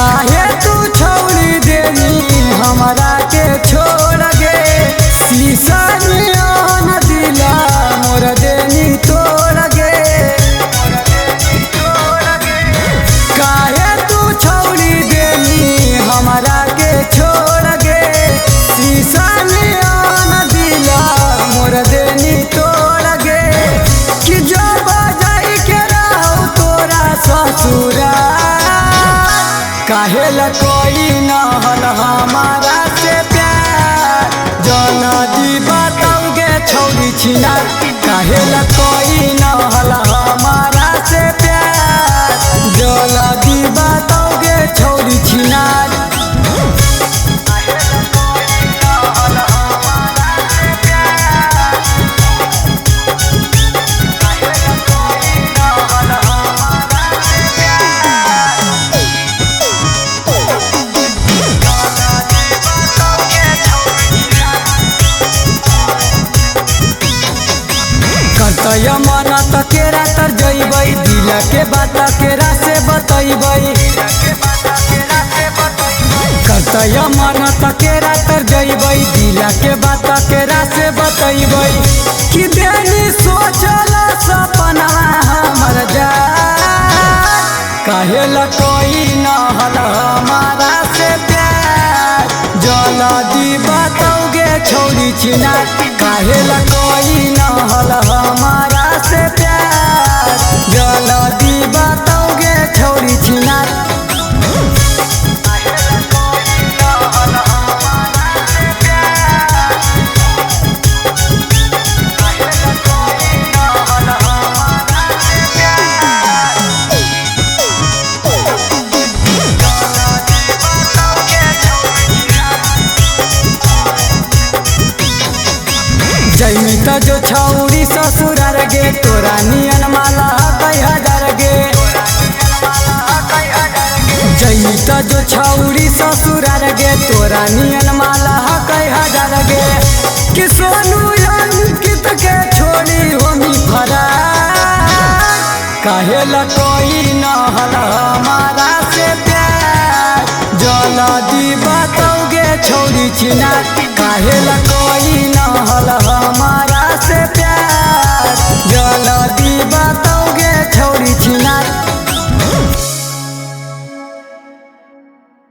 काहे तू छोड़ी देनी हमरा के छोड़ गे शीशा नियन दिला मोर देनी तोड़ गे काहे तू छोड़ी देनी हमरा के छोड़ गे शीशा नियन दिला मोर देनी तोड़ गे कि जब जाई के रहू तोरा ससुरा काहे ला कोई न हल हमारा से प्यार जल्दी बताओगे छोड़ी छिना काहे ला कोई न हल हमारा से प्यार जल्दी बताओगे छोड़ी छिना करतय मन तकेरा तर जइबै दिल के बात केरा से बतइबै करतय मन तकेरा तर जइबै दिल के बात केरा से बतइबै कि देनी सोचल सपना हमर जा काहे ला कोई न हल हमारा से प्यार जल्दी बताओगे छोड़ी छिना काहे ला कोई न हल हमारा से प्यार जल्दी बताओगे छोड़ी छिना जैमी त जो छौरी ससुरार गे तोरा नियन माला कई हजार गे जैमी त जो छौरी ससुरार गे तोरा नियन माला कई हजार गे कि सोनू अंकित के छोड़ी होमी फरार काहे ला कोई न हल हमारा से प्यार जल्दी बताओगे छोड़ी छिना काहे ला कोई न हल हमारा